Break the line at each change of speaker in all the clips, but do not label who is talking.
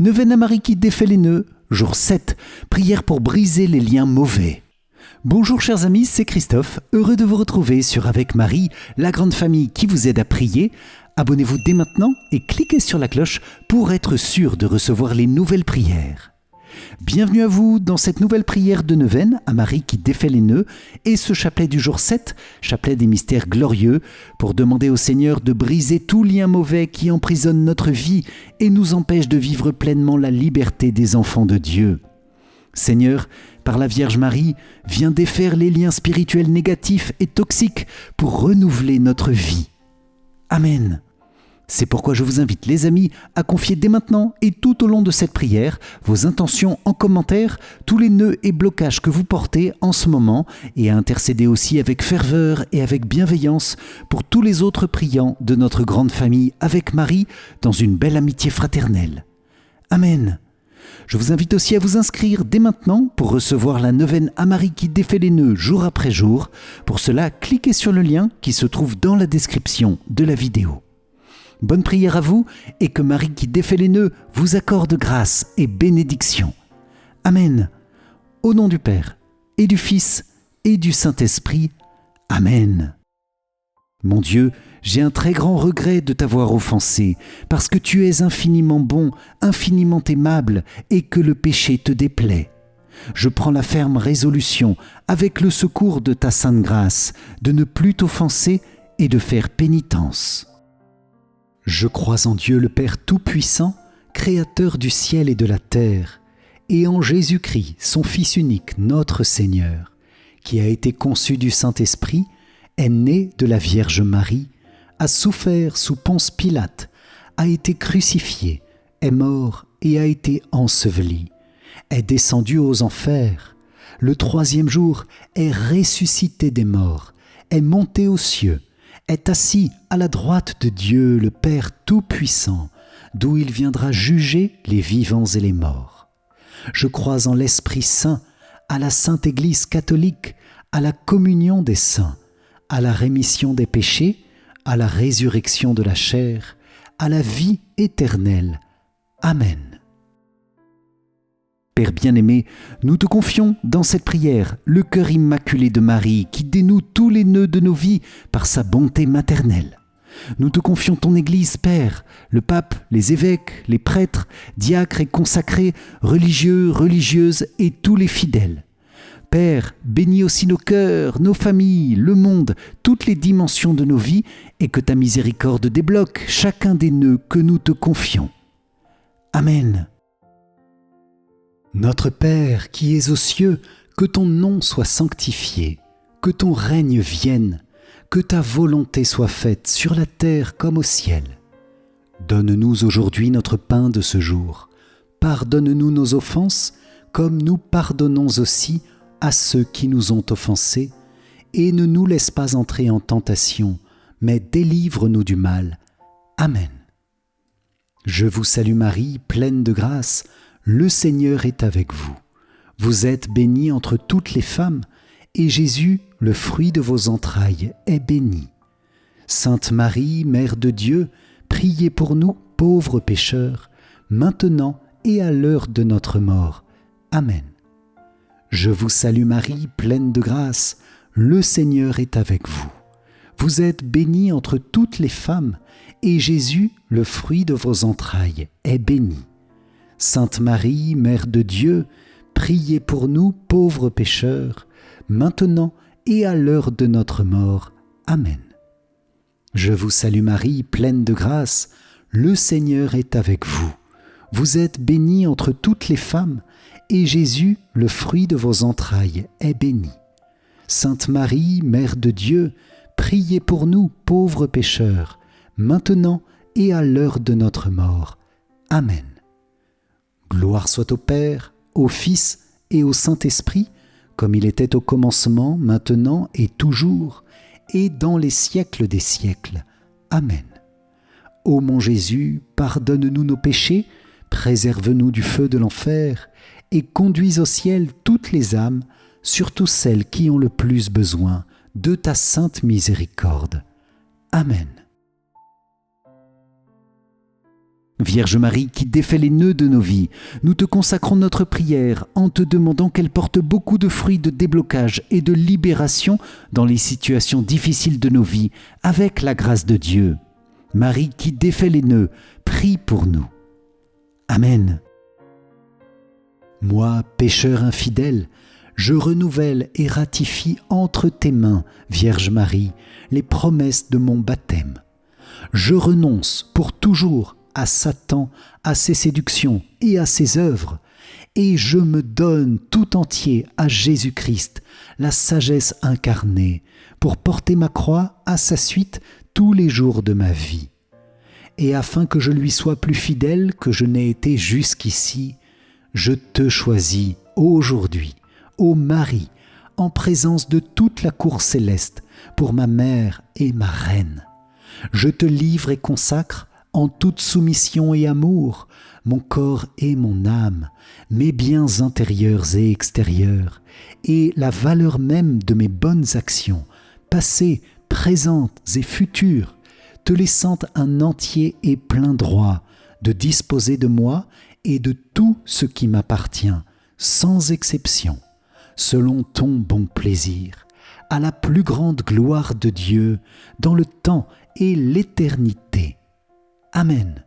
Neuvaine à Marie qui défait les nœuds, jour 7, prière pour briser les liens mauvais. Bonjour chers amis, c'est Christophe, heureux de vous retrouver sur Avec Marie, la grande famille qui vous aide à prier. Abonnez-vous dès maintenant et cliquez sur la cloche pour être sûr de recevoir les nouvelles prières. Bienvenue à vous dans cette nouvelle prière de neuvaine à Marie qui défait les nœuds et ce chapelet du jour 7, chapelet des mystères glorieux, pour demander au Seigneur de briser tout lien mauvais qui emprisonne notre vie et nous empêche de vivre pleinement la liberté des enfants de Dieu. Seigneur, par la Vierge Marie, viens défaire les liens spirituels négatifs et toxiques pour renouveler notre vie. Amen. C'est pourquoi je vous invite, les amis, à confier dès maintenant et tout au long de cette prière vos intentions en commentaire, tous les nœuds et blocages que vous portez en ce moment et à intercéder aussi avec ferveur et avec bienveillance pour tous les autres priants de notre grande famille avec Marie dans une belle amitié fraternelle. Amen. Je vous invite aussi à vous inscrire dès maintenant pour recevoir la neuvaine à Marie qui défait les nœuds jour après jour. Pour cela, cliquez sur le lien qui se trouve dans la description de la vidéo. Bonne prière à vous et que Marie qui défait les nœuds vous accorde grâce et bénédiction. Amen. Au nom du Père et du Fils et du Saint-Esprit. Amen. Mon Dieu, j'ai un très grand regret de t'avoir offensé, parce que tu es infiniment bon, infiniment aimable, et que le péché te déplaît. Je prends la ferme résolution, avec le secours de ta sainte grâce, de ne plus t'offenser et de faire pénitence. Je crois en Dieu le Père Tout-Puissant, Créateur du ciel et de la terre, et en Jésus-Christ, son Fils unique, notre Seigneur, qui a été conçu du Saint-Esprit, est né de la Vierge Marie, a souffert sous Ponce Pilate, a été crucifié, est mort et a été enseveli, est descendu aux enfers, le troisième jour est ressuscité des morts, est monté aux cieux, est assis à la droite de Dieu le Père Tout-Puissant, d'où il viendra juger les vivants et les morts. Je crois en l'Esprit Saint, à la Sainte Église catholique, à la communion des saints, à la rémission des péchés, à la résurrection de la chair, à la vie éternelle. Amen. Père bien-aimé, nous te confions dans cette prière le cœur immaculé de Marie qui dénoue tous les nœuds de nos vies par sa bonté maternelle. Nous te confions ton Église, Père, le pape, les évêques, les prêtres, diacres et consacrés, religieux, religieuses et tous les fidèles. Père, bénis aussi nos cœurs, nos familles, le monde, toutes les dimensions de nos vies et que ta miséricorde débloque chacun des nœuds que nous te confions. Amen. Notre Père qui es aux cieux, que ton nom soit sanctifié, que ton règne vienne, que ta volonté soit faite sur la terre comme au ciel. Donne-nous aujourd'hui notre pain de ce jour. Pardonne-nous nos offenses, comme nous pardonnons aussi à ceux qui nous ont offensés, et ne nous laisse pas entrer en tentation, mais délivre-nous du mal. Amen. Je vous salue Marie, pleine de grâce, le Seigneur est avec vous. Vous êtes bénie entre toutes les femmes, et Jésus, le fruit de vos entrailles, est béni. Sainte Marie, Mère de Dieu, priez pour nous, pauvres pécheurs, maintenant et à l'heure de notre mort. Amen. Je vous salue Marie, pleine de grâce, le Seigneur est avec vous. Vous êtes bénie entre toutes les femmes, et Jésus, le fruit de vos entrailles, est béni. Sainte Marie, Mère de Dieu, priez pour nous, pauvres pécheurs, maintenant et à l'heure de notre mort. Amen. Je vous salue Marie, pleine de grâce, le Seigneur est avec vous. Vous êtes bénie entre toutes les femmes, et Jésus, le fruit de vos entrailles, est béni. Sainte Marie, Mère de Dieu, priez pour nous, pauvres pécheurs, maintenant et à l'heure de notre mort. Amen. Gloire soit au Père, au Fils et au Saint-Esprit, comme il était au commencement, maintenant et toujours, et dans les siècles des siècles. Amen. Ô mon Jésus, pardonne-nous nos péchés, préserve-nous du feu de l'enfer, et conduis au ciel toutes les âmes, surtout celles qui ont le plus besoin de ta sainte miséricorde. Amen. Vierge Marie qui défait les nœuds de nos vies, nous te consacrons notre prière en te demandant qu'elle porte beaucoup de fruits de déblocage et de libération dans les situations difficiles de nos vies, avec la grâce de Dieu. Marie qui défait les nœuds, prie pour nous. Amen. Moi, pécheur infidèle, je renouvelle et ratifie entre tes mains, Vierge Marie, les promesses de mon baptême. Je renonce pour toujours à Satan, à ses séductions et à ses œuvres, et je me donne tout entier à Jésus-Christ, la sagesse incarnée, pour porter ma croix à sa suite tous les jours de ma vie. Et afin que je lui sois plus fidèle que je n'ai été jusqu'ici, je te choisis aujourd'hui, ô Marie, en présence de toute la cour céleste, pour ma mère et ma reine. Je te livre et consacre, en toute soumission et amour, mon corps et mon âme, mes biens intérieurs et extérieurs, et la valeur même de mes bonnes actions, passées, présentes et futures, te laissant un entier et plein droit de disposer de moi et de tout ce qui m'appartient, sans exception, selon ton bon plaisir, à la plus grande gloire de Dieu, dans le temps et l'éternité. Amen.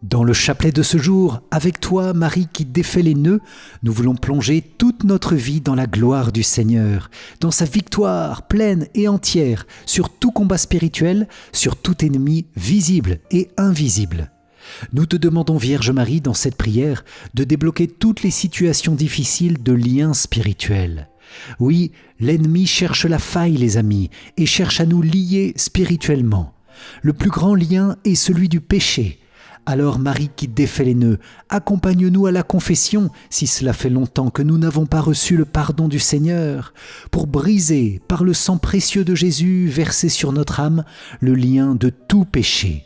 Dans le chapelet de ce jour, avec toi, Marie qui défait les nœuds, nous voulons plonger toute notre vie dans la gloire du Seigneur, dans sa victoire pleine et entière sur tout combat spirituel, sur tout ennemi visible et invisible. Nous te demandons, Vierge Marie, dans cette prière, de débloquer toutes les situations difficiles de liens spirituels. Oui, l'ennemi cherche la faille, les amis, et cherche à nous lier spirituellement. Le plus grand lien est celui du péché. Alors Marie qui défait les nœuds, accompagne-nous à la confession, si cela fait longtemps que nous n'avons pas reçu le pardon du Seigneur, pour briser, par le sang précieux de Jésus versé sur notre âme, le lien de tout péché.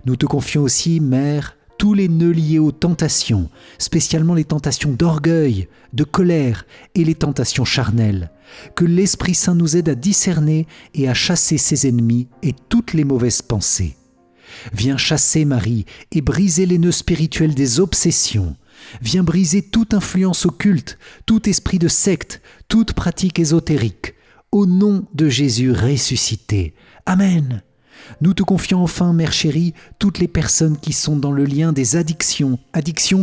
Nous te confions aussi, Mère, tous les nœuds liés aux tentations, spécialement les tentations d'orgueil, de colère et les tentations charnelles. Que l'Esprit Saint nous aide à discerner et à chasser ses ennemis et toutes les mauvaises pensées. Viens chasser, Marie, et briser les nœuds spirituels des obsessions. Viens briser toute influence occulte, tout esprit de secte, toute pratique ésotérique. Au nom de Jésus ressuscité. Amen. Nous te confions enfin, Mère chérie, toutes les personnes qui sont dans le lien des addictions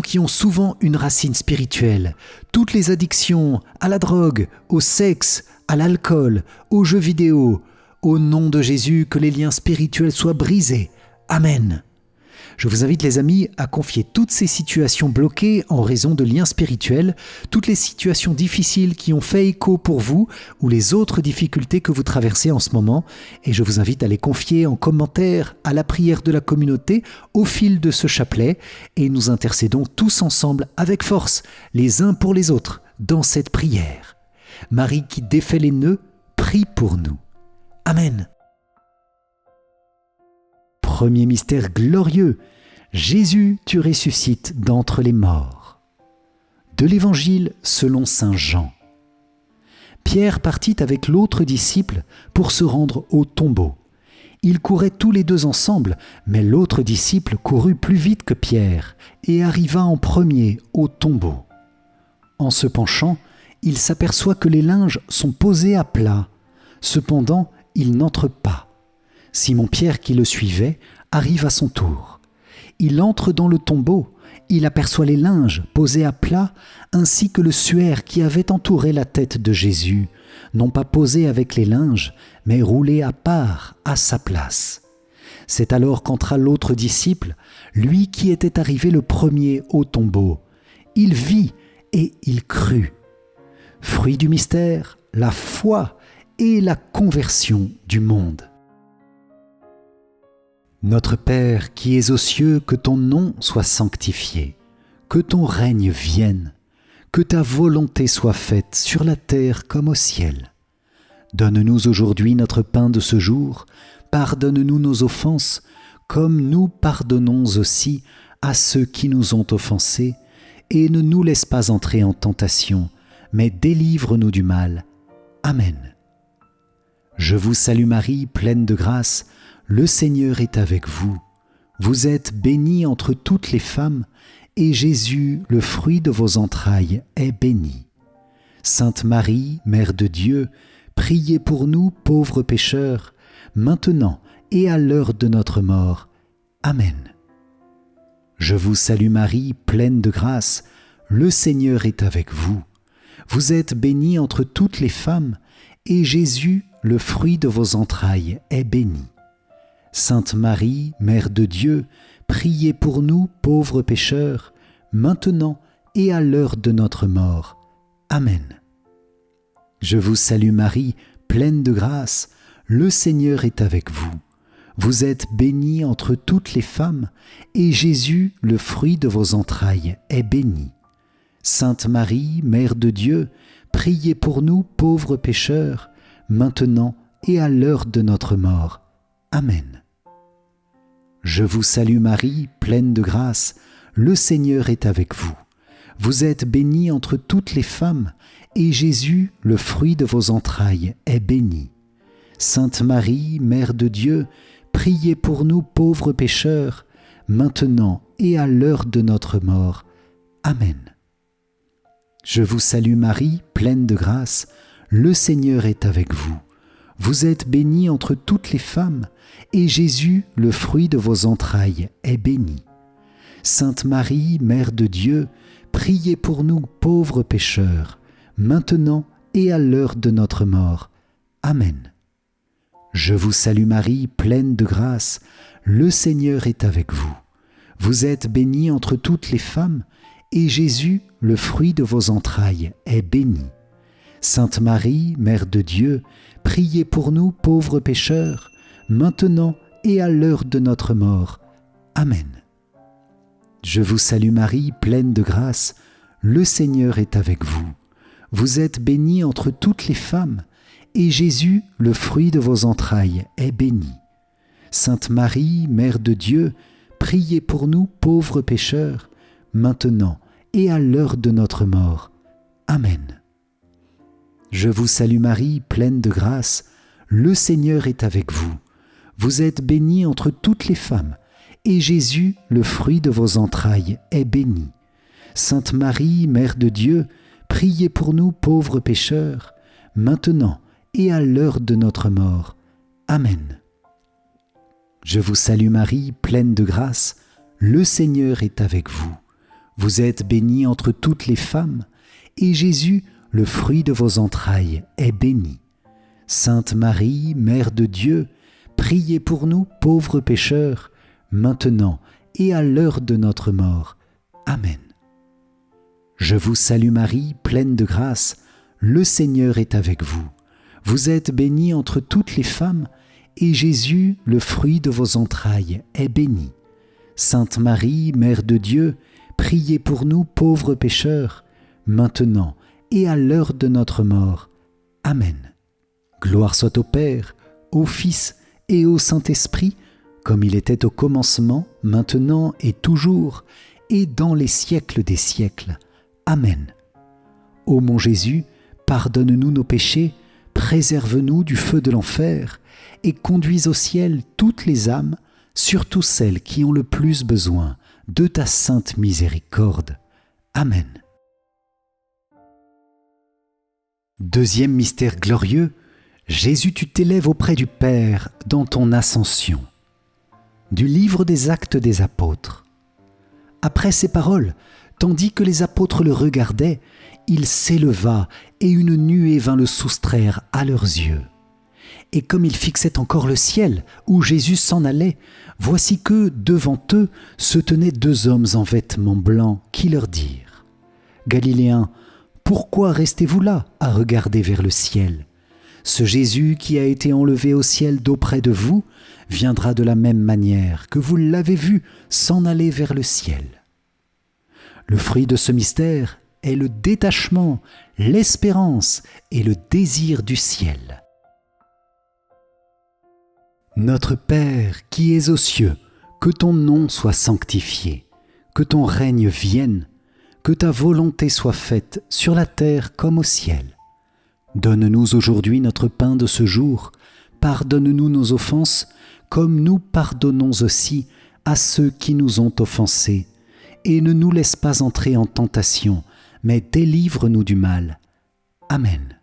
qui ont souvent une racine spirituelle, toutes les addictions à la drogue, au sexe, à l'alcool, aux jeux vidéo. Au nom de Jésus, que les liens spirituels soient brisés. Amen. Je vous invite, les amis, à confier toutes ces situations bloquées en raison de liens spirituels, toutes les situations difficiles qui ont fait écho pour vous ou les autres difficultés que vous traversez en ce moment. Et je vous invite à les confier en commentaire à la prière de la communauté au fil de ce chapelet. Et nous intercédons tous ensemble avec force, les uns pour les autres, dans cette prière. Marie qui défait les nœuds, prie pour nous. Amen. Premier mystère glorieux, Jésus, tu ressuscites d'entre les morts. De l'Évangile selon saint Jean. Pierre partit avec l'autre disciple pour se rendre au tombeau. Ils couraient tous les deux ensemble, mais l'autre disciple courut plus vite que Pierre et arriva en premier au tombeau. En se penchant, il s'aperçoit que les linges sont posés à plat. Cependant, il n'entre pas. Simon-Pierre, qui le suivait, arrive à son tour. Il entre dans le tombeau, il aperçoit les linges posés à plat, ainsi que le suaire qui avait entouré la tête de Jésus, non pas posé avec les linges, mais roulé à part, à sa place. C'est alors qu'entra l'autre disciple, lui qui était arrivé le premier au tombeau. Il vit et il crut. Fruit du mystère, la foi et la conversion du monde. Notre Père qui es aux cieux, que ton nom soit sanctifié, que ton règne vienne, que ta volonté soit faite sur la terre comme au ciel. Donne-nous aujourd'hui notre pain de ce jour, pardonne-nous nos offenses, comme nous pardonnons aussi à ceux qui nous ont offensés, et ne nous laisse pas entrer en tentation, mais délivre-nous du mal. Amen. Je vous salue Marie, pleine de grâce, le Seigneur est avec vous. Vous êtes bénie entre toutes les femmes, et Jésus, le fruit de vos entrailles, est béni. Sainte Marie, Mère de Dieu, priez pour nous pauvres pécheurs, maintenant et à l'heure de notre mort. Amen. Je vous salue Marie, pleine de grâce, le Seigneur est avec vous. Vous êtes bénie entre toutes les femmes, et Jésus, le fruit de vos entrailles, est béni. Sainte Marie, Mère de Dieu, priez pour nous pauvres pécheurs, maintenant et à l'heure de notre mort. Amen. Je vous salue Marie, pleine de grâce, le Seigneur est avec vous. Vous êtes bénie entre toutes les femmes, et Jésus, le fruit de vos entrailles, est béni. Sainte Marie, Mère de Dieu, priez pour nous pauvres pécheurs, maintenant et à l'heure de notre mort. Amen. Je vous salue Marie, pleine de grâce, le Seigneur est avec vous. Vous êtes bénie entre toutes les femmes, et Jésus, le fruit de vos entrailles, est béni. Sainte Marie, Mère de Dieu, priez pour nous pauvres pécheurs, maintenant et à l'heure de notre mort. Amen. Je vous salue Marie, pleine de grâce, le Seigneur est avec vous. Vous êtes bénie entre toutes les femmes, et Jésus, le fruit de vos entrailles, est béni. Sainte Marie, Mère de Dieu, priez pour nous pauvres pécheurs, maintenant et à l'heure de notre mort. Amen. Je vous salue Marie, pleine de grâce, le Seigneur est avec vous. Vous êtes bénie entre toutes les femmes, et Jésus, le fruit de vos entrailles, est béni. Sainte Marie, Mère de Dieu, priez pour nous pauvres pécheurs, maintenant et à l'heure de notre mort. Amen. Je vous salue Marie, pleine de grâce, le Seigneur est avec vous. Vous êtes bénie entre toutes les femmes, et Jésus, le fruit de vos entrailles, est béni. Sainte Marie, Mère de Dieu, priez pour nous pauvres pécheurs, maintenant et à l'heure de notre mort. Amen. Je vous salue Marie, pleine de grâce, le Seigneur est avec vous. Vous êtes bénie entre toutes les femmes, et Jésus, le fruit de vos entrailles, est béni. Sainte Marie, Mère de Dieu, priez pour nous pauvres pécheurs, maintenant et à l'heure de notre mort. Amen. Je vous salue Marie, pleine de grâce, le Seigneur est avec vous. Vous êtes bénie entre toutes les femmes, et Jésus, le fruit de vos entrailles, est béni. Sainte Marie, Mère de Dieu, priez pour nous pauvres pécheurs, maintenant et à l'heure de notre mort. Amen. Je vous salue Marie, pleine de grâce, le Seigneur est avec vous. Vous êtes bénie entre toutes les femmes, et Jésus, le fruit de vos entrailles, est béni. Sainte Marie, Mère de Dieu, priez pour nous pauvres pécheurs, maintenant et à l'heure de notre mort. Amen. Gloire soit au Père, au Fils et au Saint-Esprit, comme il était au commencement, maintenant et toujours, et dans les siècles des siècles. Amen. Ô mon Jésus, pardonne-nous nos péchés, préserve-nous du feu de l'enfer, et conduis au ciel toutes les âmes, surtout celles qui ont le plus besoin de ta sainte miséricorde. Amen. Deuxième mystère glorieux, Jésus, tu t'élèves auprès du Père dans ton ascension. Du livre des Actes des Apôtres. Après ces paroles, tandis que les apôtres le regardaient, il s'éleva et une nuée vint le soustraire à leurs yeux. Et comme ils fixaient encore le ciel où Jésus s'en allait, voici que, devant eux, se tenaient deux hommes en vêtements blancs qui leur dirent : « Galiléens, pourquoi restez-vous là à regarder vers le ciel ? Ce Jésus qui a été enlevé au ciel d'auprès de vous viendra de la même manière que vous l'avez vu s'en aller vers le ciel. » Le fruit de ce mystère est le détachement, l'espérance et le désir du ciel. Notre Père qui es aux cieux, que ton nom soit sanctifié, que ton règne vienne, que ta volonté soit faite sur la terre comme au ciel. Donne-nous aujourd'hui notre pain de ce jour. pardonne-nous nos offenses, comme nous pardonnons aussi à ceux qui nous ont offensés. Et ne nous laisse pas entrer en tentation, mais délivre-nous du mal. Amen.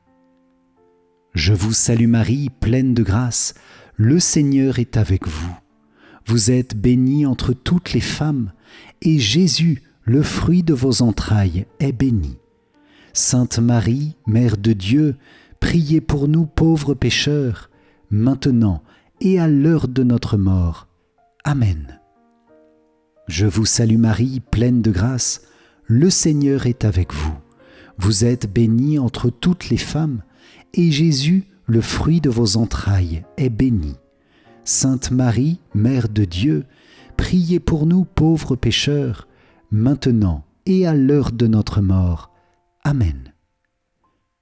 Je vous salue Marie, pleine de grâce, le Seigneur est avec vous. Vous êtes bénie entre toutes les femmes, et Jésus, le fruit de vos entrailles, est béni. Sainte Marie, Mère de Dieu, priez pour nous pauvres pécheurs, maintenant et à l'heure de notre mort. Amen. Je vous salue Marie, pleine de grâce, le Seigneur est avec vous. Vous êtes bénie entre toutes les femmes, et Jésus, le fruit de vos entrailles, est béni. Sainte Marie, Mère de Dieu, priez pour nous pauvres pécheurs, maintenant et à l'heure de notre mort. Amen.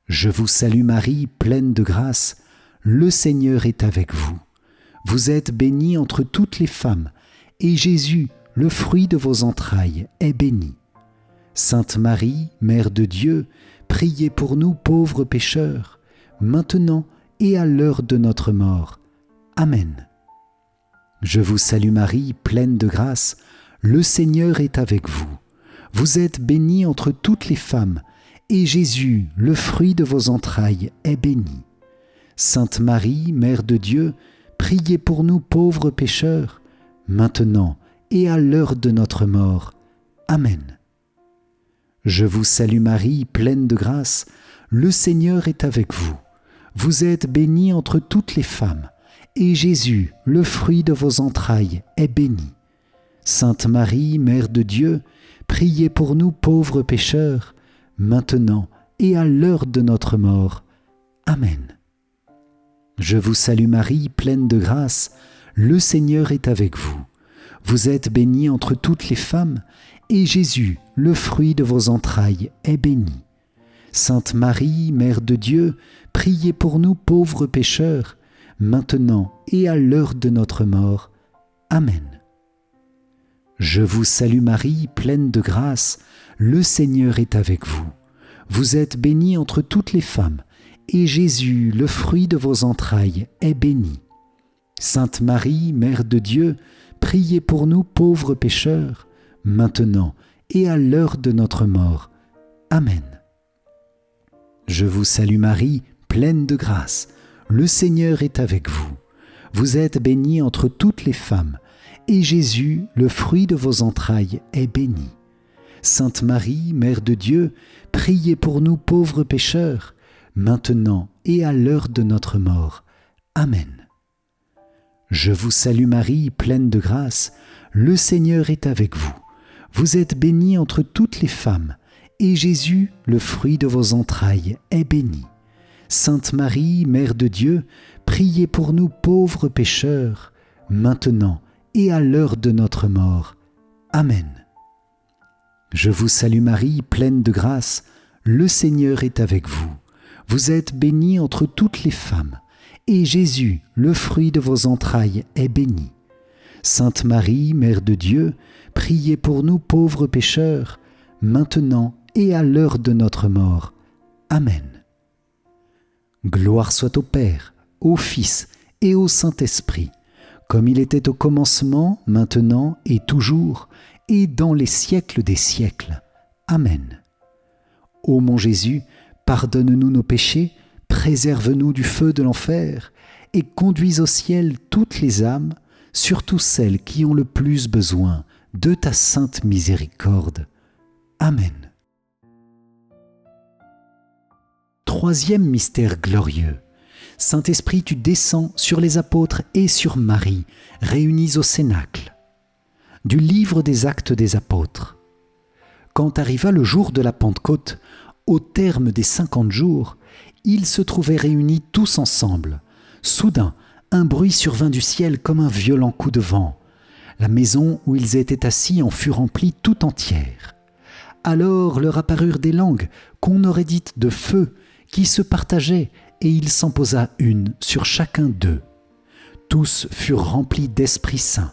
Je vous salue Marie, pleine de grâce, le Seigneur est avec vous. Vous êtes bénie entre toutes les femmes, et Jésus, le fruit de vos entrailles, est béni. Sainte Marie, Mère de Dieu, priez pour nous pauvres pécheurs, maintenant et à l'heure de notre mort. Amen. Je vous salue Marie, pleine de grâce, le Seigneur est avec vous. Vous êtes bénie entre toutes les femmes, et Jésus, le fruit de vos entrailles, est béni. Sainte Marie, Mère de Dieu, priez pour nous pauvres pécheurs, maintenant et à l'heure de notre mort. Amen. Je vous salue Marie, pleine de grâce, le Seigneur est avec vous. Vous êtes bénie entre toutes les femmes, et Jésus, le fruit de vos entrailles, est béni. Sainte Marie, Mère de Dieu, priez pour nous pauvres pécheurs, maintenant et à l'heure de notre mort. Amen. Je vous salue Marie, pleine de grâce, le Seigneur est avec vous. Vous êtes bénie entre toutes les femmes, et Jésus, le fruit de vos entrailles, est béni. Sainte Marie, Mère de Dieu, priez pour nous pauvres pécheurs, maintenant et à l'heure de notre mort. Amen. Je vous salue Marie, pleine de grâce, le Seigneur est avec vous. Vous êtes bénie entre toutes les femmes, et Jésus, le fruit de vos entrailles, est béni. Sainte Marie, Mère de Dieu, priez pour nous pauvres pécheurs, maintenant et à l'heure de notre mort. Amen. Je vous salue Marie, pleine de grâce, le Seigneur est avec vous. Vous êtes bénie entre toutes les femmes, et Jésus, le fruit de vos entrailles, est béni. Sainte Marie, Mère de Dieu, priez pour nous pauvres pécheurs, maintenant et à l'heure de notre mort. Amen. Je vous salue Marie, pleine de grâce, le Seigneur est avec vous. Vous êtes bénie entre toutes les femmes, et Jésus, le fruit de vos entrailles, est béni. Sainte Marie, Mère de Dieu, priez pour nous pauvres pécheurs, maintenant et à l'heure de notre mort. Amen. Je vous salue Marie, pleine de grâce, le Seigneur est avec vous. Vous êtes bénie entre toutes les femmes, et Jésus, le fruit de vos entrailles, est béni. Sainte Marie, Mère de Dieu, priez pour nous pauvres pécheurs, maintenant et à l'heure de notre mort. Amen. Gloire soit au Père, au Fils et au Saint-Esprit, comme il était au commencement, maintenant et toujours, et dans les siècles des siècles. Amen. Ô mon Jésus, pardonne-nous nos péchés, préserve-nous du feu de l'enfer, et conduis au ciel toutes les âmes, surtout celles qui ont le plus besoin de ta sainte miséricorde. Amen. Troisième mystère glorieux. Saint-Esprit, tu descends sur les apôtres et sur Marie, réunis au Cénacle. Du livre des Actes des Apôtres. Quand arriva le jour de la Pentecôte, au terme des 50 jours, ils se trouvaient réunis tous ensemble. Soudain, un bruit survint du ciel comme un violent coup de vent. La maison où ils étaient assis en fut remplie tout entière. Alors leur apparurent des langues qu'on aurait dites de feu, qui se partageaient, et il s'en posa une sur chacun d'eux. Tous furent remplis d'Esprit Saint.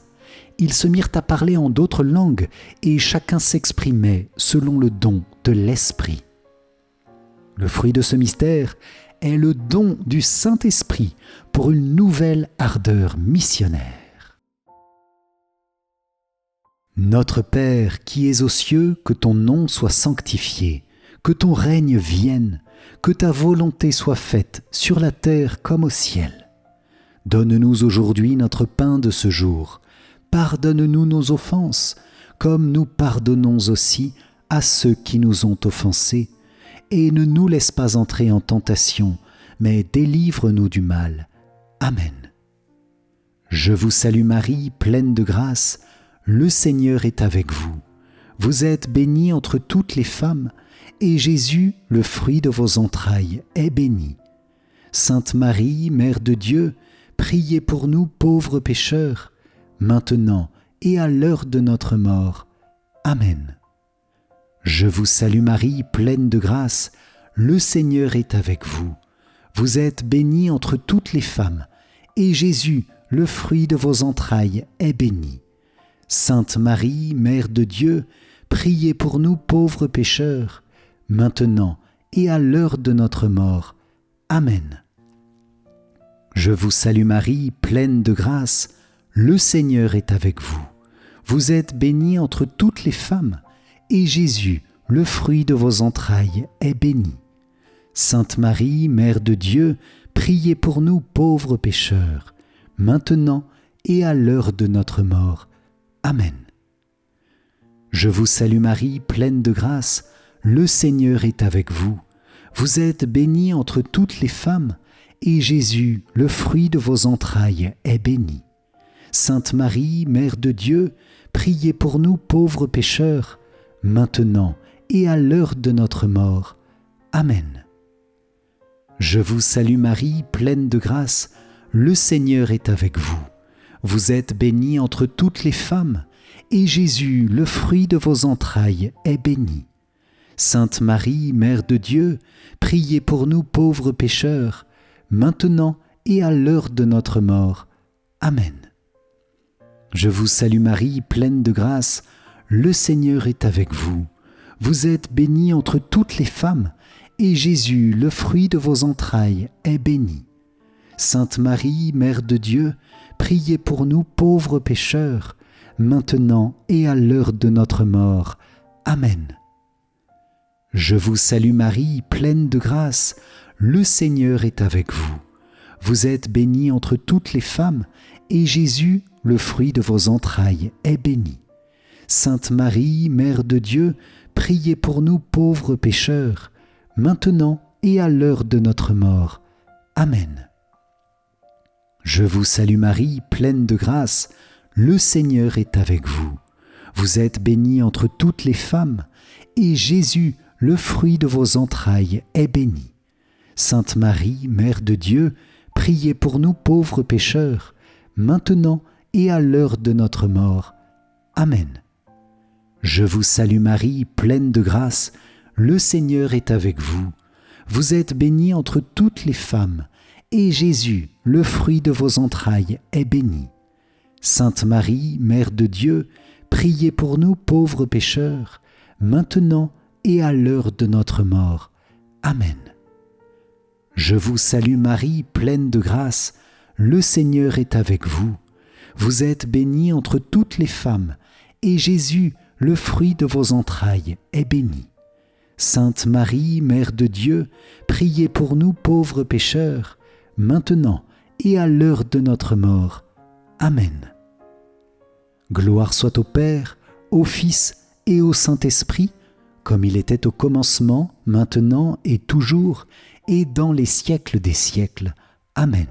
Ils se mirent à parler en d'autres langues, et chacun s'exprimait selon le don de l'Esprit. Le fruit de ce mystère est le don du Saint-Esprit pour une nouvelle ardeur missionnaire. Notre Père qui es aux cieux, que ton nom soit sanctifié, que ton règne vienne, que ta volonté soit faite sur la terre comme au ciel. Donne-nous aujourd'hui notre pain de ce jour. Pardonne-nous nos offenses, comme nous pardonnons aussi à ceux qui nous ont offensés. Et ne nous laisse pas entrer en tentation, mais délivre-nous du mal. Amen. Je vous salue Marie, pleine de grâce, le Seigneur est avec vous. Vous êtes bénie entre toutes les femmes, et Jésus, le fruit de vos entrailles, est béni. Sainte Marie, Mère de Dieu, priez pour nous pauvres pécheurs, maintenant et à l'heure de notre mort. Amen. Je vous salue Marie, pleine de grâce, le Seigneur est avec vous. Vous êtes bénie entre toutes les femmes, et Jésus, le fruit de vos entrailles, est béni. Sainte Marie, Mère de Dieu, priez pour nous pauvres pécheurs, maintenant et à l'heure de notre mort. Amen. Je vous salue Marie, pleine de grâce, le Seigneur est avec vous. Vous êtes bénie entre toutes les femmes, et Jésus, le fruit de vos entrailles, est béni. Sainte Marie, Mère de Dieu, priez pour nous pauvres pécheurs, maintenant et à l'heure de notre mort. Amen. Je vous salue Marie, pleine de grâce, le Seigneur est avec vous. Vous êtes bénie entre toutes les femmes, et Jésus, le fruit de vos entrailles, est béni. Sainte Marie, Mère de Dieu, priez pour nous pauvres pécheurs, maintenant et à l'heure de notre mort. Amen. Je vous salue Marie, pleine de grâce, le Seigneur est avec vous. Vous êtes bénie entre toutes les femmes, et Jésus, le fruit de vos entrailles, est béni. Sainte Marie, Mère de Dieu, priez pour nous pauvres pécheurs, maintenant et à l'heure de notre mort. Amen. Je vous salue Marie, pleine de grâce, le Seigneur est avec vous. Vous êtes bénie entre toutes les femmes, et Jésus, le fruit de vos entrailles, est béni. Sainte Marie, Mère de Dieu, priez pour nous pauvres pécheurs, maintenant et à l'heure de notre mort. Amen. Je vous salue Marie, pleine de grâce, le Seigneur est avec vous. Vous êtes bénie entre toutes les femmes, et Jésus, le fruit de vos entrailles, est béni. Sainte Marie, Mère de Dieu, priez pour nous pauvres pécheurs, maintenant et à l'heure de notre mort. Amen. Je vous salue Marie, pleine de grâce, le Seigneur est avec vous. Vous êtes bénie entre toutes les femmes, et Jésus, le fruit de vos entrailles, est béni. Sainte Marie, Mère de Dieu, priez pour nous pauvres pécheurs, maintenant et à l'heure de notre mort. Amen. Je vous salue Marie, pleine de grâce, le Seigneur est avec vous. Vous êtes bénie entre toutes les femmes, et Jésus, le fruit de vos entrailles, est béni. Sainte Marie, Mère de Dieu, priez pour nous pauvres pécheurs, maintenant et à l'heure de notre mort. Amen. Je vous salue Marie, pleine de grâce, le Seigneur est avec vous. Vous êtes bénie entre toutes les femmes, et Jésus, le fruit de vos entrailles, est béni. Sainte Marie, Mère de Dieu, priez pour nous pauvres pécheurs, maintenant et à l'heure de notre mort. Amen. Gloire soit au Père, au Fils et au Saint-Esprit, comme il était au commencement, maintenant et toujours, et dans les siècles des siècles. Amen.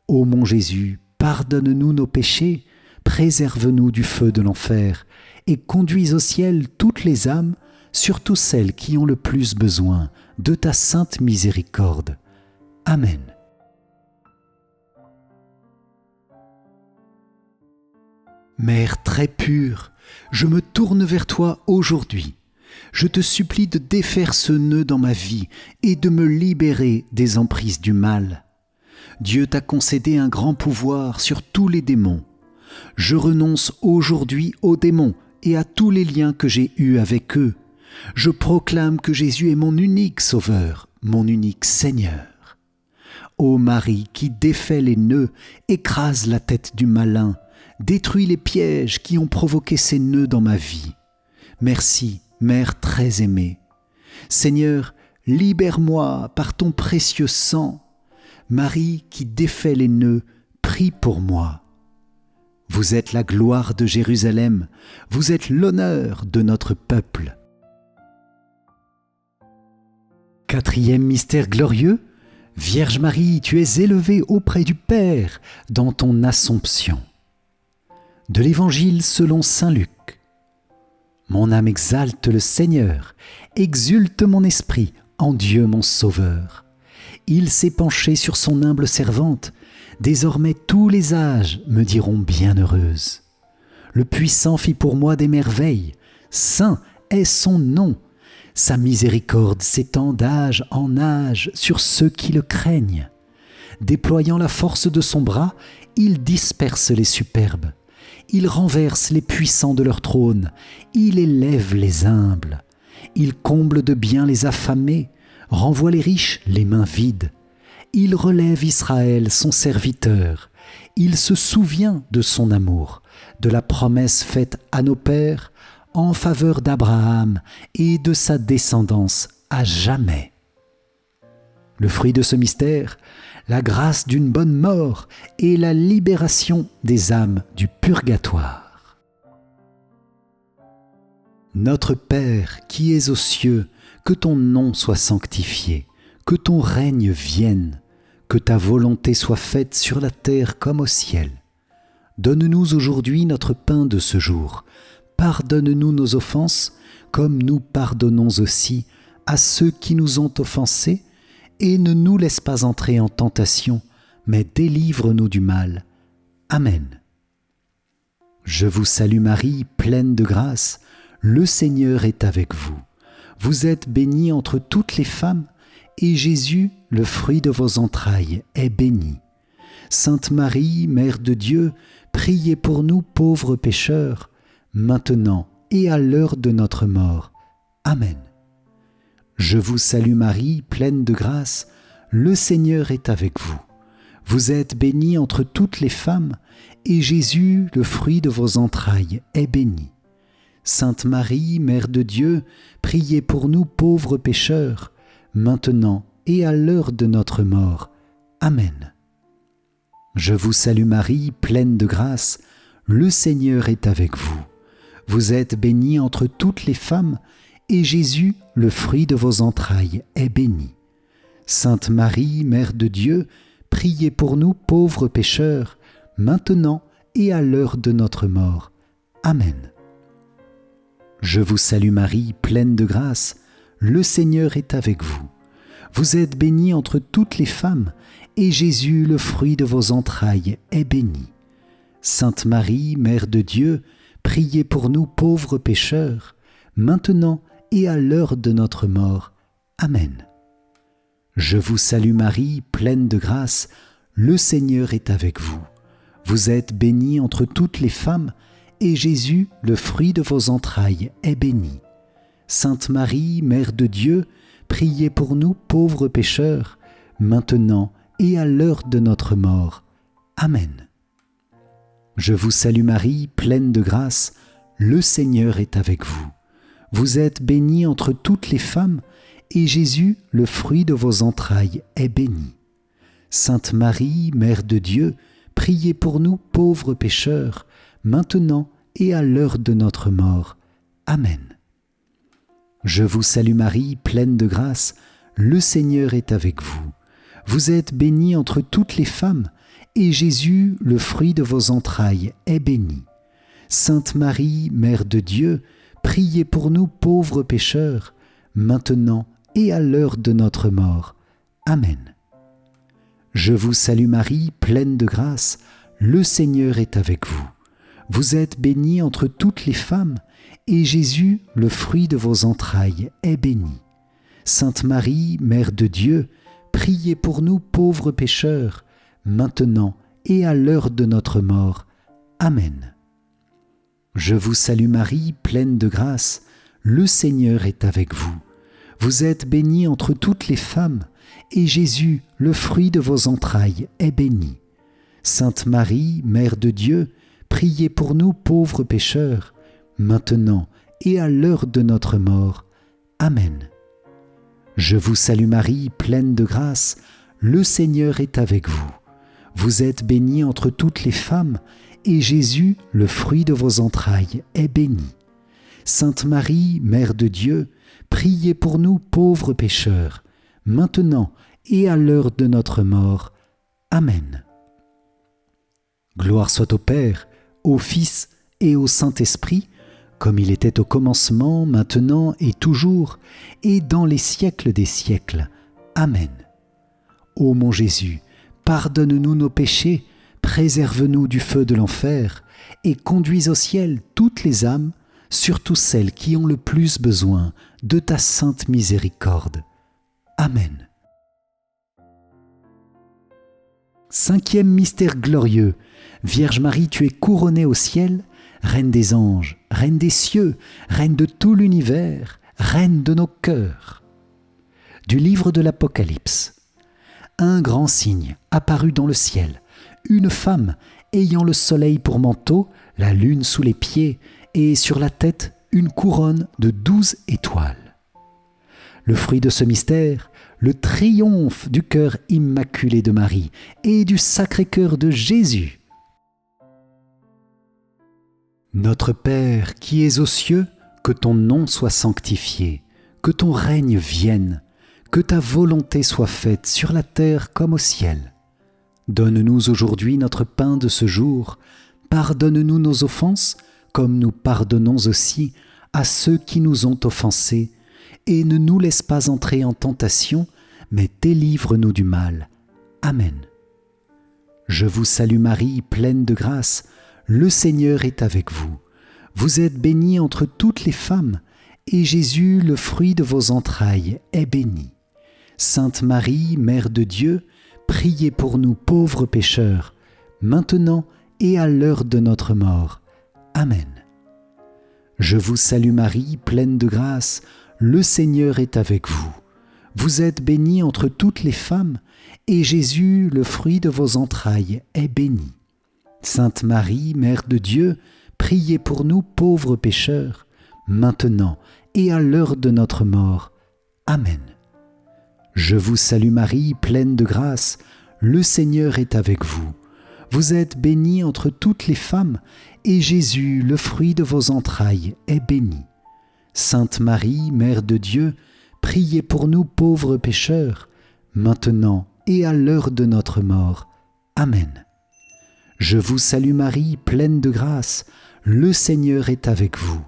Ô mon Jésus, pardonne-nous nos péchés, préserve-nous du feu de l'enfer, et conduis au ciel toutes les âmes, surtout celles qui ont le plus besoin de ta sainte miséricorde. Amen. Mère très pure, je me tourne vers toi aujourd'hui. Je te supplie de défaire ce nœud dans ma vie et de me libérer des emprises du mal. Dieu t'a concédé un grand pouvoir sur tous les démons. Je renonce aujourd'hui aux démons et à tous les liens que j'ai eus avec eux. Je proclame que Jésus est mon unique Sauveur, mon unique Seigneur. Ô Marie qui défait les nœuds, écrase la tête du malin, détruis les pièges qui ont provoqué ces nœuds dans ma vie. Merci, Mère très aimée. Seigneur, libère-moi par ton précieux sang. Marie qui défait les nœuds, prie pour moi. Vous êtes la gloire de Jérusalem, vous êtes l'honneur de notre peuple. Quatrième mystère glorieux, Vierge Marie, tu es élevée auprès du Père dans ton Assomption. De l'Évangile selon saint Luc. Mon âme exalte le Seigneur, exulte mon esprit en Dieu mon Sauveur. Il s'est penché sur son humble servante, désormais tous les âges me diront bienheureuse. Le Puissant fit pour moi des merveilles, saint est son nom. Sa miséricorde s'étend d'âge en âge sur ceux qui le craignent. Déployant la force de son bras, il disperse les superbes. Il renverse les puissants de leur trône. Il élève les humbles. Il comble de bien les affamés, renvoie les riches les mains vides. Il relève Israël, son serviteur. Il se souvient de son amour, de la promesse faite à nos pères, en faveur d'Abraham et de sa descendance à jamais. Le fruit de ce mystère, la grâce d'une bonne mort et la libération des âmes du purgatoire. Notre Père qui es aux cieux, que ton nom soit sanctifié, que ton règne vienne, que ta volonté soit faite sur la terre comme au ciel. Donne-nous aujourd'hui notre pain de ce jour. Pardonne-nous nos offenses, comme nous pardonnons aussi à ceux qui nous ont offensés, et ne nous laisse pas entrer en tentation, mais délivre-nous du mal. Amen. Je vous salue Marie, pleine de grâce, le Seigneur est avec vous. Vous êtes bénie entre toutes les femmes, et Jésus, le fruit de vos entrailles, est béni. Sainte Marie, Mère de Dieu, priez pour nous pauvres pécheurs, maintenant et à l'heure de notre mort. Amen. Je vous salue Marie, pleine de grâce, le Seigneur est avec vous. Vous êtes bénie entre toutes les femmes, et Jésus, le fruit de vos entrailles, est béni. Sainte Marie, Mère de Dieu, priez pour nous pauvres pécheurs, maintenant et à l'heure de notre mort. Amen. Je vous salue Marie, pleine de grâce, le Seigneur est avec vous. Vous êtes bénie entre toutes les femmes, et Jésus, le fruit de vos entrailles, est béni. Sainte Marie, Mère de Dieu, priez pour nous pauvres pécheurs, maintenant et à l'heure de notre mort. Amen. Je vous salue Marie, pleine de grâce, le Seigneur est avec vous. Vous êtes bénie entre toutes les femmes, et Jésus, le fruit de vos entrailles, est béni. Sainte Marie, Mère de Dieu, priez pour nous pauvres pécheurs, maintenant et à l'heure de notre mort. Amen. Je vous salue Marie, pleine de grâce, le Seigneur est avec vous. Vous êtes bénie entre toutes les femmes, et Jésus, le fruit de vos entrailles, est béni. Sainte Marie, Mère de Dieu, priez pour nous pauvres pécheurs, maintenant et à l'heure de notre mort. Amen. Je vous salue Marie, pleine de grâce, le Seigneur est avec vous. Vous êtes bénie entre toutes les femmes, et Jésus, le fruit de vos entrailles, est béni. Sainte Marie, Mère de Dieu, priez pour nous pauvres pécheurs, maintenant et à l'heure de notre mort. Amen. Je vous salue Marie, pleine de grâce, le Seigneur est avec vous. Vous êtes bénie entre toutes les femmes, et Jésus, le fruit de vos entrailles, est béni. Sainte Marie, Mère de Dieu, priez pour nous pauvres pécheurs, maintenant et à l'heure de notre mort. Amen. Je vous salue Marie, pleine de grâce, le Seigneur est avec vous. Vous êtes bénie entre toutes les femmes, et Jésus, le fruit de vos entrailles, est béni. Sainte Marie, Mère de Dieu, priez pour nous pauvres pécheurs, maintenant et à l'heure de notre mort. Amen. Je vous salue Marie, pleine de grâce, le Seigneur est avec vous. Vous êtes bénie entre toutes les femmes, et Jésus, le fruit de vos entrailles, est béni. Sainte Marie, Mère de Dieu, priez pour nous pauvres pécheurs, maintenant et à l'heure de notre mort. Amen. Je vous salue Marie, pleine de grâce, le Seigneur est avec vous. Vous êtes bénie entre toutes les femmes, et Jésus, le fruit de vos entrailles, est béni. Sainte Marie, Mère de Dieu, priez pour nous pauvres pécheurs, maintenant et à l'heure de notre mort. Amen. Gloire soit au Père, au Fils et au Saint-Esprit, comme il était au commencement, maintenant et toujours, et dans les siècles des siècles. Amen. Ô mon Jésus, pardonne-nous nos péchés, préserve-nous du feu de l'enfer, et conduis au ciel toutes les âmes, surtout celles qui ont le plus besoin de ta sainte miséricorde. Amen. Cinquième mystère glorieux. Vierge Marie, tu es couronnée au ciel, Reine des anges, Reine des cieux, Reine de tout l'univers, Reine de nos cœurs. Du livre de l'Apocalypse. Un grand signe apparut dans le ciel, une femme ayant le soleil pour manteau, la lune sous les pieds, et sur la tête une couronne de 12 étoiles. Le fruit de ce mystère, le triomphe du cœur immaculé de Marie et du Sacré-Cœur de Jésus. Notre Père qui es aux cieux, que ton nom soit sanctifié, que ton règne vienne, que ta volonté soit faite sur la terre comme au ciel. Donne-nous aujourd'hui notre pain de ce jour, pardonne-nous nos offenses, comme nous pardonnons aussi à ceux qui nous ont offensés, et ne nous laisse pas entrer en tentation, mais délivre-nous du mal. Amen. Je vous salue Marie, pleine de grâce, le Seigneur est avec vous. Vous êtes bénie entre toutes les femmes, et Jésus, le fruit de vos entrailles, est béni. Sainte Marie, Mère de Dieu, priez pour nous pauvres pécheurs, maintenant et à l'heure de notre mort. Amen. Je vous salue Marie, pleine de grâce, le Seigneur est avec vous. Vous êtes bénie entre toutes les femmes, et Jésus, le fruit de vos entrailles, est béni. Sainte Marie, Mère de Dieu, priez pour nous pauvres pécheurs, maintenant et à l'heure de notre mort. Amen. Je vous salue Marie, pleine de grâce, le Seigneur est avec vous. Vous êtes bénie entre toutes les femmes, et Jésus, le fruit de vos entrailles, est béni. Sainte Marie, Mère de Dieu, priez pour nous pauvres pécheurs, maintenant et à l'heure de notre mort. Amen. Je vous salue Marie, pleine de grâce, le Seigneur est avec vous.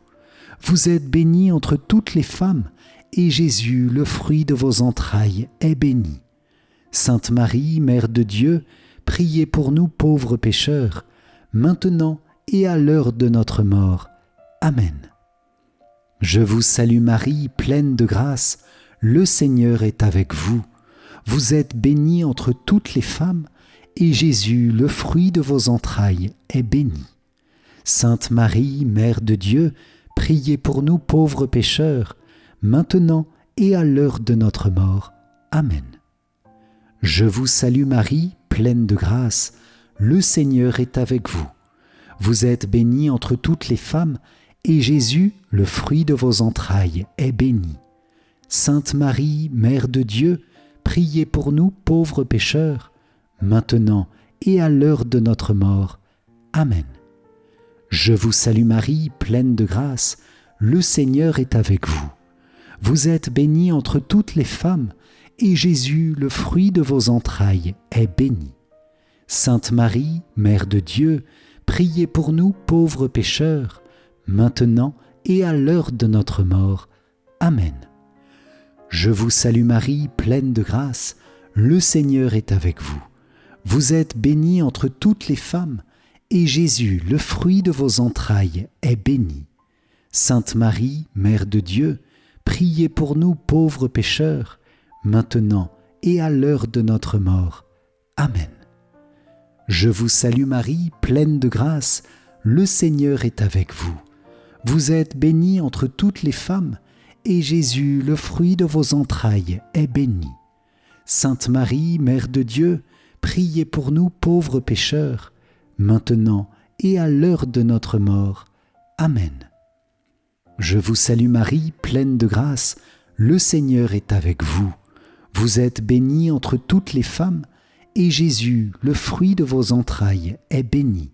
Vous êtes bénie entre toutes les femmes, et Jésus, le fruit de vos entrailles, est béni. Sainte Marie, Mère de Dieu, priez pour nous pauvres pécheurs, maintenant et à l'heure de notre mort. Amen. Je vous salue Marie, pleine de grâce, le Seigneur est avec vous. Vous êtes bénie entre toutes les femmes, et Jésus, le fruit de vos entrailles, est béni. Sainte Marie, Mère de Dieu, priez pour nous pauvres pécheurs, maintenant et à l'heure de notre mort. Amen. Je vous salue Marie, pleine de grâce, le Seigneur est avec vous. Vous êtes bénie entre toutes les femmes, et Jésus, le fruit de vos entrailles, est béni. Sainte Marie, Mère de Dieu, priez pour nous pauvres pécheurs, maintenant et à l'heure de notre mort. Amen. Je vous salue Marie, pleine de grâce, le Seigneur est avec vous. Vous êtes bénie entre toutes les femmes, et Jésus, le fruit de vos entrailles, est béni. Sainte Marie, Mère de Dieu, priez pour nous pauvres pécheurs, maintenant et à l'heure de notre mort. Amen. Je vous salue Marie, pleine de grâce, le Seigneur est avec vous. Vous êtes bénie entre toutes les femmes, et Jésus, le fruit de vos entrailles, est béni. Sainte Marie, Mère de Dieu, priez pour nous pauvres pécheurs, maintenant et à l'heure de notre mort. Amen. Je vous salue Marie, pleine de grâce, le Seigneur est avec vous. Vous êtes bénie entre toutes les femmes, et Jésus, le fruit de vos entrailles, est béni. Sainte Marie, Mère de Dieu, priez pour nous pauvres pécheurs, maintenant et à l'heure de notre mort. Amen. Je vous salue Marie, pleine de grâce, le Seigneur est avec vous. Vous êtes bénie entre toutes les femmes, et Jésus, le fruit de vos entrailles, est béni.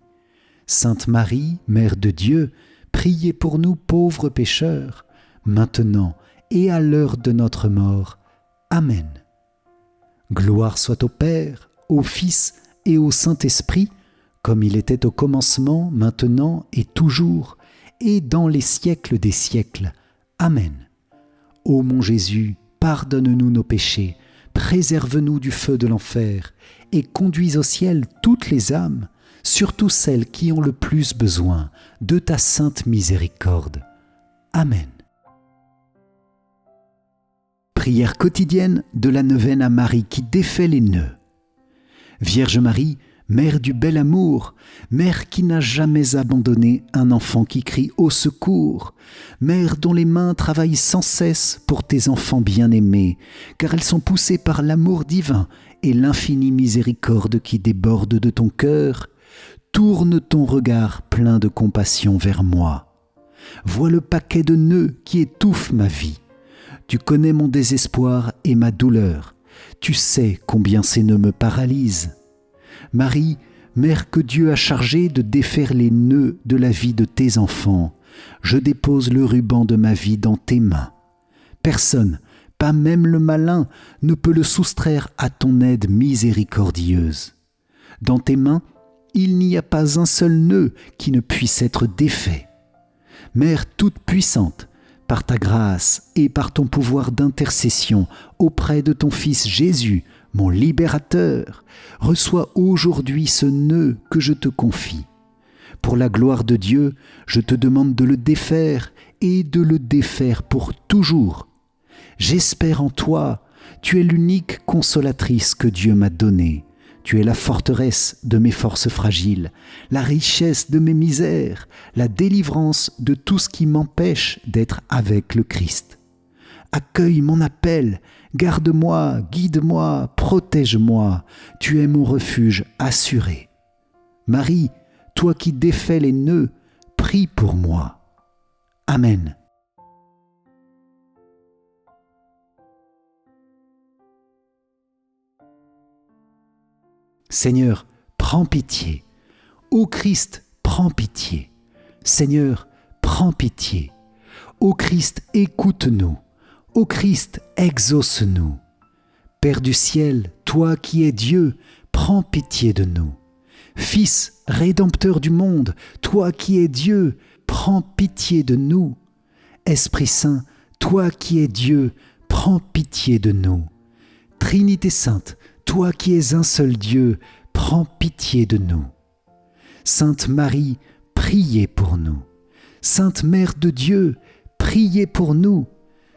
Sainte Marie, Mère de Dieu, priez pour nous pauvres pécheurs, maintenant et à l'heure de notre mort. Amen. Gloire soit au Père, au Fils et au Saint-Esprit, comme il était au commencement, maintenant et toujours, et dans les siècles des siècles. Amen. Ô mon Jésus, pardonne-nous nos péchés, préserve-nous du feu de l'enfer, et conduis au ciel toutes les âmes, surtout celles qui ont le plus besoin de ta sainte miséricorde. Amen. Prière quotidienne de la neuvaine à Marie qui défait les nœuds. Vierge Marie, Mère du bel amour, Mère qui n'a jamais abandonné un enfant qui crie au secours, Mère dont les mains travaillent sans cesse pour tes enfants bien-aimés, car elles sont poussées par l'amour divin et l'infinie miséricorde qui déborde de ton cœur, tourne ton regard plein de compassion vers moi. Vois le paquet de nœuds qui étouffe ma vie. Tu connais mon désespoir et ma douleur. Tu sais combien ces nœuds me paralysent. Marie, Mère que Dieu a chargée de défaire les nœuds de la vie de tes enfants, je dépose le ruban de ma vie dans tes mains. Personne, pas même le malin, ne peut le soustraire à ton aide miséricordieuse. Dans tes mains, il n'y a pas un seul nœud qui ne puisse être défait. Mère toute puissante, par ta grâce et par ton pouvoir d'intercession auprès de ton Fils Jésus, mon libérateur, reçois aujourd'hui ce nœud que je te confie. Pour la gloire de Dieu, je te demande de le défaire et de le défaire pour toujours. J'espère en toi, tu es l'unique consolatrice que Dieu m'a donnée. Tu es la forteresse de mes forces fragiles, la richesse de mes misères, la délivrance de tout ce qui m'empêche d'être avec le Christ. Accueille mon appel, garde-moi, guide-moi, protège-moi, tu es mon refuge assuré. Marie, toi qui défais les nœuds, prie pour moi. Amen. Seigneur, prends pitié. Ô Christ, prends pitié. Seigneur, prends pitié. Ô Christ, écoute-nous. Ô Christ, exauce-nous. Père du ciel, toi qui es Dieu, prends pitié de nous. Fils, rédempteur du monde, toi qui es Dieu, prends pitié de nous. Esprit Saint, toi qui es Dieu, prends pitié de nous. Trinité Sainte, toi qui es un seul Dieu, prends pitié de nous. Sainte Marie, priez pour nous. Sainte Mère de Dieu, priez pour nous.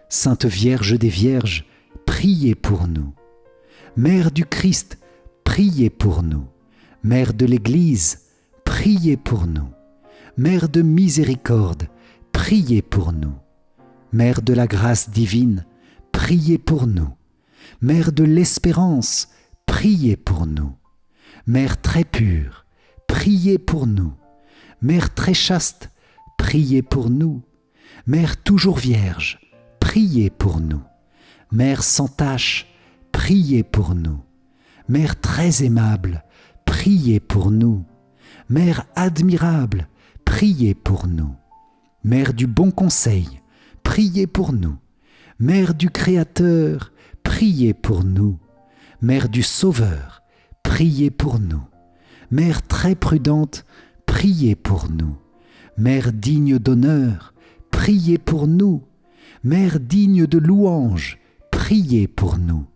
Sainte Vierge des Vierges, priez pour nous. Mère du Christ, priez pour nous. Mère de l'Église, priez pour nous. Mère de miséricorde, priez pour nous. Mère de la grâce divine, priez pour nous. Mère de l'espérance, priez pour nous. Mère très pure, priez pour nous. Mère très chaste, priez pour nous. Mère toujours vierge, priez pour nous. Mère sans tache, priez pour nous. Mère très aimable, priez pour nous. Mère admirable, priez pour nous. Mère du bon conseil, priez pour nous. Mère du Créateur, priez pour nous. Mère du Sauveur, priez pour nous. Mère très prudente, priez pour nous. Mère digne d'honneur, priez pour nous. Mère digne de louange, priez pour nous.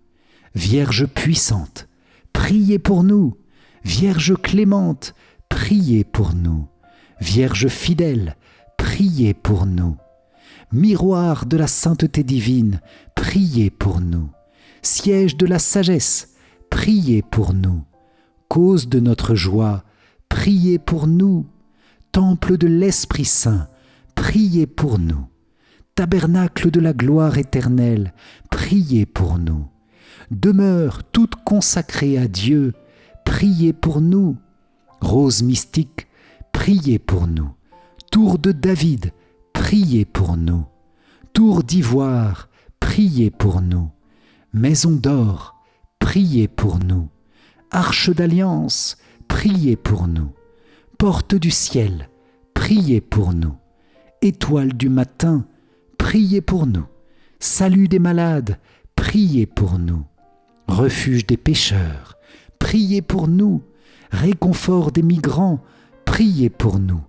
Vierge puissante, priez pour nous. Vierge clémente, priez pour nous. Vierge fidèle, priez pour nous. Miroir de la sainteté divine, priez pour nous. Siège de la sagesse, priez pour nous. Cause de notre joie, priez pour nous. Temple de l'Esprit Saint, priez pour nous. Tabernacle de la gloire éternelle, priez pour nous. Demeure toute consacrée à Dieu, priez pour nous. Rose mystique, priez pour nous. Tour de David, priez pour nous. Tour d'ivoire, priez pour nous. Maison d'or, priez pour nous. Arche d'alliance, priez pour nous. Porte du ciel, priez pour nous. Étoile du matin, priez pour nous. Salut des malades, priez pour nous. Refuge des pécheurs, priez pour nous. Réconfort des migrants, priez pour nous.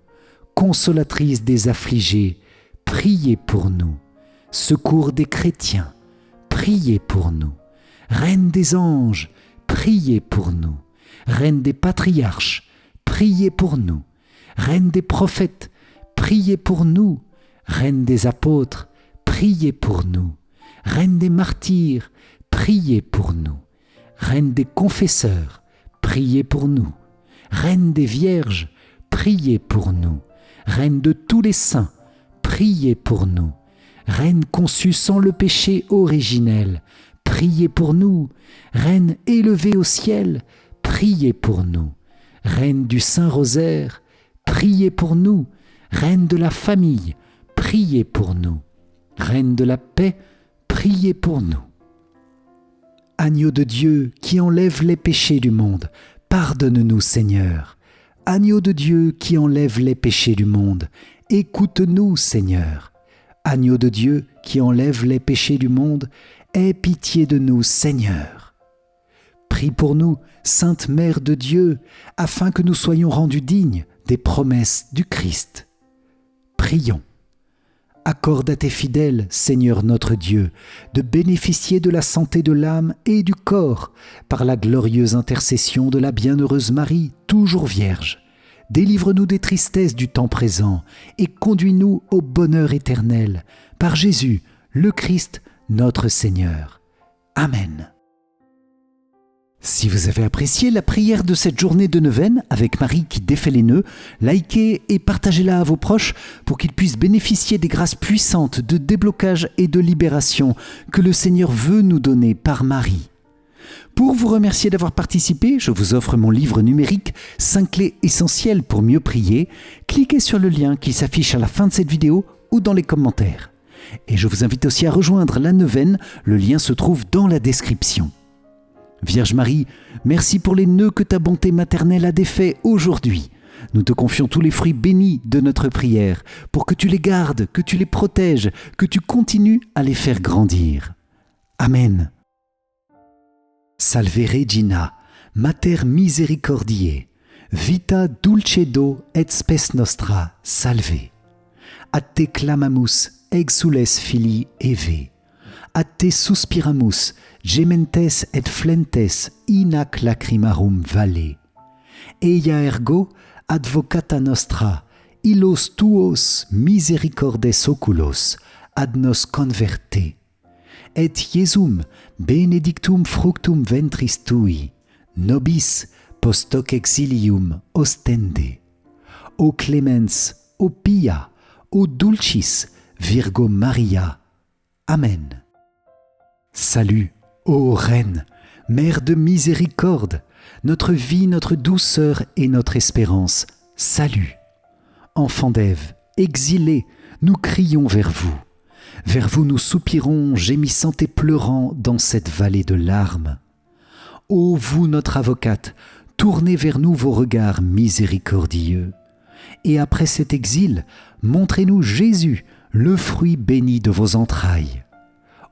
Consolatrice des affligés, priez pour nous. Secours des chrétiens, priez pour nous. Reine des anges, priez pour nous. Reine des patriarches, priez pour nous. Reine des prophètes, priez pour nous. Reine des apôtres, priez pour nous. Reine des martyrs, priez pour nous. Reine des confesseurs, priez pour nous. Reine des vierges, priez pour nous. Reine de tous les saints, priez pour nous. Reine conçue sans le péché originel, priez pour nous. Reine élevée au ciel, priez pour nous. Reine du Saint-Rosaire, priez pour nous. Reine de la famille, priez pour nous. Reine de la paix, priez pour nous. Agneau de Dieu qui enlève les péchés du monde, pardonne-nous Seigneur. Agneau de Dieu qui enlève les péchés du monde, écoute-nous Seigneur. Agneau de Dieu qui enlève les péchés du monde, aie pitié de nous Seigneur. Prie pour nous, Sainte Mère de Dieu, afin que nous soyons rendus dignes des promesses du Christ. Prions. Accorde à tes fidèles, Seigneur notre Dieu, de bénéficier de la santé de l'âme et du corps par la glorieuse intercession de la bienheureuse Marie, toujours vierge. Délivre-nous des tristesses du temps présent et conduis-nous au bonheur éternel, par Jésus, le Christ, notre Seigneur. Amen. Si vous avez apprécié la prière de cette journée de neuvaine avec Marie qui défait les nœuds, likez et partagez-la à vos proches pour qu'ils puissent bénéficier des grâces puissantes de déblocage et de libération que le Seigneur veut nous donner par Marie. Pour vous remercier d'avoir participé, je vous offre mon livre numérique 5 clés essentielles pour mieux prier. Cliquez sur le lien qui s'affiche à la fin de cette vidéo ou dans les commentaires. Et je vous invite aussi à rejoindre la neuvaine, le lien se trouve dans la description. Vierge Marie, merci pour les nœuds que ta bonté maternelle a défaits aujourd'hui. Nous te confions tous les fruits bénis de notre prière, pour que tu les gardes, que tu les protèges, que tu continues à les faire grandir. Amen. Salve Regina, Mater Misericordiae, vita dulcedo et spes nostra, salve. A te clamamus, exules filii Eve. A te suspiramus, gementes et flentes in ac lacrimarum valle. Eia ergo advocata nostra, illos tuos misericordes oculos ad nos converte. Et Iesum benedictum fructum ventris tui, nobis post hoc exilium ostende. O clemens, o pia, o dulcis, Virgo Maria. Amen. Salut, ô Reine, Mère de miséricorde, notre vie, notre douceur et notre espérance, salut. Enfants d'Ève, exilés, nous crions vers vous. Vers vous nous soupirons, gémissant et pleurant dans cette vallée de larmes. Ô vous, notre avocate, tournez vers nous vos regards miséricordieux. Et après cet exil, montrez-nous Jésus, le fruit béni de vos entrailles.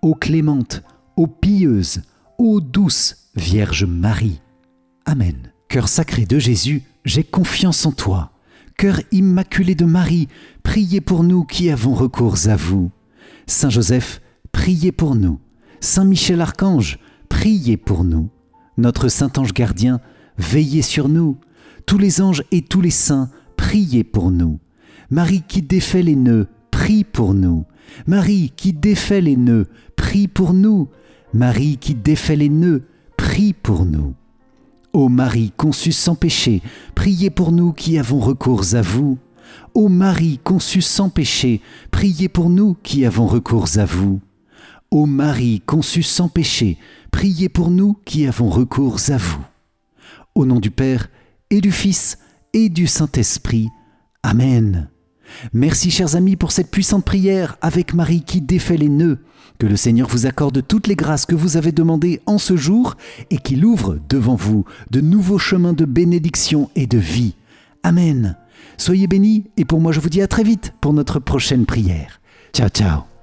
Ô clémente, ô pieuse, ô douce Vierge Marie. Amen. Cœur sacré de Jésus, j'ai confiance en toi. Cœur immaculé de Marie, priez pour nous qui avons recours à vous. Saint Joseph, priez pour nous. Saint Michel Archange, priez pour nous. Notre Saint Ange gardien, veillez sur nous. Tous les anges et tous les saints, priez pour nous. Marie qui défait les nœuds, prie pour nous. Marie qui défait les nœuds, prie pour nous. Marie qui défait les nœuds, prie pour nous. Ô Marie conçue sans péché, priez pour nous qui avons recours à vous. Ô Marie conçue sans péché, priez pour nous qui avons recours à vous. Ô Marie conçue sans péché, priez pour nous qui avons recours à vous. Au nom du Père et du Fils et du Saint-Esprit. Amen. Merci chers amis pour cette puissante prière avec Marie qui défait les nœuds. Que le Seigneur vous accorde toutes les grâces que vous avez demandées en ce jour et qu'il ouvre devant vous de nouveaux chemins de bénédiction et de vie. Amen. Soyez bénis et pour moi je vous dis à très vite pour notre prochaine prière. Ciao ciao.